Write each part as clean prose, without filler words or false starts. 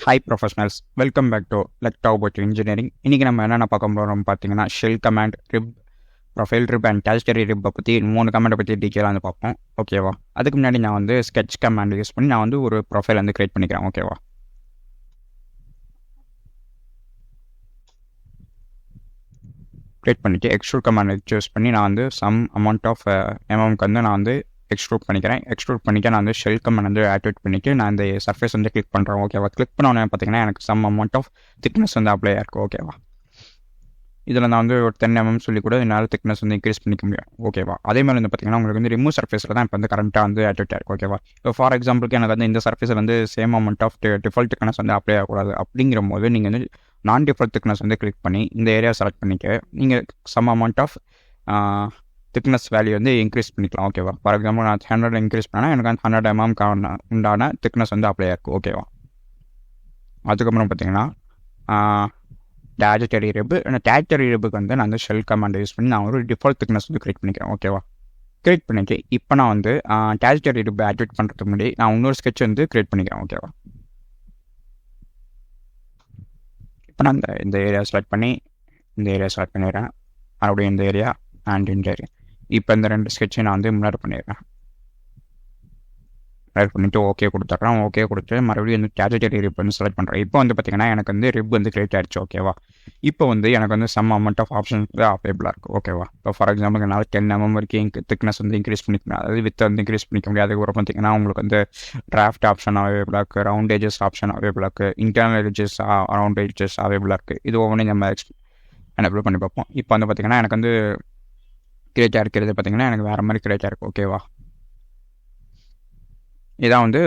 Hi professionals, welcome back to let talk about engineering. இன்றைக்கி நம்ம என்னென்ன பார்க்க போகிறோம் பார்த்தீங்கன்னா, shell command, rip, profile rip and கேஸ்டரி ரிப்பை பற்றி 3 கமாண்டை பற்றி டீட்டெயிலாக வந்து பார்ப்போம். ஓகேவா? அதுக்கு முன்னாடி நான் வந்து ஸ்கெட்ச் கமாண்ட் யூஸ் பண்ணி நான் வந்து ஒரு ப்ரொஃபைல் வந்து க்ரியேட் பண்ணிக்கிறேன். ஓகேவா? க்ரியேட் பண்ணிவிட்டு எக்ஸ்ட்ரூட் கமாண்ட் சூஸ் பண்ணி நான் வந்து சம் அமௌண்ட் ஆஃப் எம்எம்க்கு வந்து நான் வந்து எக்ஸ்ட்ரூட் பண்ணிக்கிறேன். எக்ஸ்ட்ரூட் பண்ணிக்க நான் வந்து ஷெல் கமாண்ட் வந்து ஆக்டிவேட் பண்ணிவிட்டு நான் இந்த சர்ஃபேஸ் வந்து கிளிக் பண்ணுறேன். ஓகேவா? கிளிக் பண்ணோன்னே பார்த்தீங்கன்னா எனக்கு சம் அமௌண்ட் ஆஃப் திக்னஸ் வந்து அப்ளை ஆயிருக்கும். ஓகேவா? இதில் நான் வந்து ஒரு 10 mm சொல்லி கூட என்னால் திக்னஸ் வந்து இன்க்ரீஸ் பண்ணிக்க முடியும். ஓகேவா? அதே மாதிரி வந்து பார்த்தீங்கன்னா உங்களுக்கு வந்து ரிமூவ் சர்ஃபேஸில் தான் இப்போ வந்து கரண்ட்டாக வந்து ஆக்டிவேட் ஆயிருக்கும். ஓகேவா? இப்போ ஃபார் எக்ஸாம்பிளுக்கு எனக்கு வந்து இந்த சர்ஃபேஸில் வந்து same amount of default thickness வந்து அப்ளை ஆகக்கூடாது. அப்படிங்கிற போது நீங்கள் வந்து நான் டிஃபால்ட் திக்னஸ் வந்து கிளிக் பண்ணி இந்த ஏரியா செலக்ட் பண்ணிக்க நீங்கள் some amount of thickness value வந்து இன்க்ரீஸ் பண்ணிக்கலாம். ஓகேவா? ஃபார் எக்ஸாம்பிள் நான் 100 இன்க்ரீஸ் பண்ணால் எனக்கு வந்து 100 mm உண்டான திக்னஸ் வந்து அப்ளை ஆயிருக்கும். ஓகேவா? அதுக்கப்புறம் பார்த்தீங்கன்னா டேஜெட்டரி ரிப், அந்த டேஜெட்டரி ரிப்புக்கு வந்து நான் வந்து ஷெல் கமாண்ட் யூஸ் பண்ணி நான் ஒரு டிஃபால்ட் திக்னஸ் வந்து கிரியேட் பண்ணிக்கிறேன். ஓகேவா? கிரியேட் பண்ணிட்டு இப்போ நான் வந்து டேஜெட்டரி ரிப் ஆக்டிவேட் பண்ணுறதுக்கு முன்னாடி நான் இன்னொரு ஸ்கெட்ச் வந்து கிரியேட் பண்ணிக்கிறேன். ஓகேவா? இப்போ நான் இந்த ஏரியா செலக்ட் பண்ணி இந்த ஏரியா செலக்ட் பண்ணிடுறேன். மறுபடியும் இந்த ஏரியா அண்ட் இந்த ஏரியா. இப்போ இந்த 2 ஸ்கெட்சை நான் வந்து முன்னாடி பண்ணிடுறேன். ரைட் பண்ணிவிட்டு ஓகே கொடுத்துட்றேன். ஓகே கொடுத்து மறுபடியும் இந்த டேஜெட்டரி ரிப் வந்து செலக்ட் பண்ணுறேன். இப்போ வந்து பார்த்தீங்கன்னா எனக்கு வந்து ரிப் வந்து கிரியேட் ஆகிடுச்சு. ஓகேவா? இப்போ வந்து எனக்கு வந்து சம் அமௌண்ட் ஆஃப் ஆப்ஷன்ஸ் வந்து அவைலபிளாக இருக்குது. ஓகேவா? இப்போ ஃபார் எக்ஸாம்பிள் என்னால் 10 mm வரைக்கும் திக்னஸ் வந்து இன்க்ரீஸ் பண்ணிக்கலாம். அதாவது வித் வந்து இன்க்ரீஸ் பண்ணிக்க முடியாது. அதுக்கப்புறம் பார்த்தீங்கன்னா உங்களுக்கு வந்து டிராஃப்ட் ஆப்ஷன் அவைலபிளாக இருக்குது, ரவுண்ட் ஏஜஸ் ஆப்ஷன் அவைலபிளாக இருக்குது, இன்டர்னல் ஏஜஸ் ரவுண்ட் ஏஜஸ் அவைலபிளாக இருக்குது. இது ஒவ்வொன்றும் நம்ம எனேபிள் பண்ணி பார்ப்போம். இப்போ வந்து பார்த்தீங்கன்னா எனக்கு வந்து கிரியேட்டாக இருக்கிறது பார்த்தீங்கன்னா எனக்கு வேறு மாதிரி கிரியேட்டாக இருக்குது. ஓகேவா? இதான் வந்து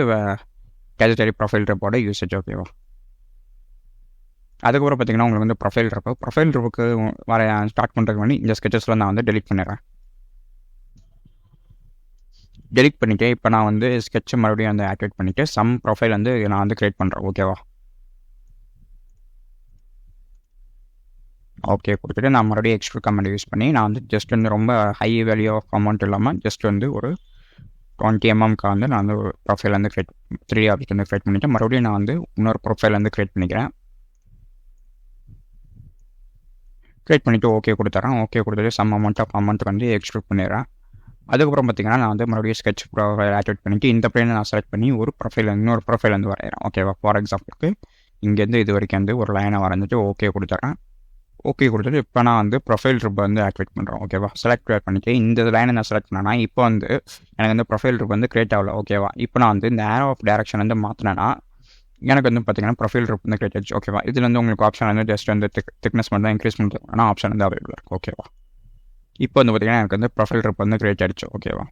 டேஜெட்டரி ப்ரொஃபைல் ரிப்போட யூசேஜ். ஓகேவா? அதுக்கப்புறம் பார்த்தீங்கன்னா உங்களுக்கு வந்து ப்ரொஃபைல் ரிப்புக்கு வர ஸ்டார்ட் பண்ணுறதுக்கு முன்னாடி இந்த ஸ்கெச்சஸில் நான் வந்து டெலிட் பண்ணிடுறேன். டெலிட் பண்ணிவிட்டு இப்போ நான் வந்து ஸ்கெட்சை மறுபடியும் வந்து ஆக்டிவேட் பண்ணிவிட்டு சம் ப்ரொஃபைல் வந்து நான் வந்து க்ரியேட் பண்ணுறேன். ஓகேவா? ஓகே கொடுத்துட்டு நான் மறுபடியும் எக்ஸ்ட்ரூட் கமாண்ட் யூஸ் பண்ணி நான் வந்து ஜஸ்ட் வந்து ரொம்ப ஹை வேல்யூ ஆஃப் அமௌண்ட் இல்லாமல் ஜஸ்ட் வந்து ஒரு 20 mm வந்து நான் வந்து ஒரு ப்ரொஃபைல் வந்து க்ரியேட் 3D ஆப்ஜெக்ட் வந்து க்ரியேட் பண்ணிவிட்டு மறுபடியும் நான் வந்து இன்னொரு ப்ரொஃபைல் வந்து க்ரியேட் பண்ணிக்கிறேன். க்ரியேட் பண்ணிவிட்டு ஓகே கொடுத்துட்றேன். ஓகே கொடுத்துட்டு சம் அமௌண்ட் வந்து எக்ஸ்ட்ரூட் பண்ணிடுறேன். அதுக்கப்புறம் பார்த்தீங்கன்னா நான் வந்து மறுபடியும் ஸ்கெட்ச் ப்ரொஃபைல் ஆக்டிவேட் பண்ணிவிட்டு இந்த பிளேனை நான் செலக்ட் பண்ணி ஒரு ப்ரொஃபைல் இன்னொரு ப்ரொஃபைல் வந்து வரைகிறேன். ஓகேவா? ஃபார் எக்ஸாம்பிளுக்கு இங்கேருந்து இது வரைக்கும் வந்து ஒரு லைனை வரைஞ்சிட்டு ஓகே கொடுத்துட்றேன். ஓகே கொடுத்துட்டு இப்போ நான் வந்து ப்ரொஃபைல் ரிப் வந்து ஆக்டிவேட் பண்ணுறேன். ஓகேவா? செலக்ட் பண்ணிவிட்டு இந்த லைனை நான் செலக்ட் பண்ணேன்னா இப்போ வந்து எனக்கு வந்து ப்ரொஃபைல் ரிப் வந்து கிரியேட் ஆகல. ஓகேவா? இப்போ நான் வந்து இந்த ஏரோ ஆஃப் டேரக்ஷன் வந்து மாற்றினேன்னா எனக்கு வந்து பார்த்தீங்கன்னா ப்ரொஃபைல் ரிப் வந்து கிரியேட் ஆச்சு. ஓகேவா? இதில் வந்து உங்களுக்கு ஆப்ஷன் வந்து ஜஸ்ட் வந்து திக்னஸ் மட்டும் தான் இன்க்ரீஸ் பண்ணுறது ஆனால் ஆப்ஷன் வந்து அவைலபிளாக இருக்குது. ஓகேவா? இப்போ வந்து பார்த்தீங்கன்னா எனக்கு வந்து ப்ரொஃபைல் ரிப் வந்து கிரியேட் ஆகிடுச்சு. ஓகேவா?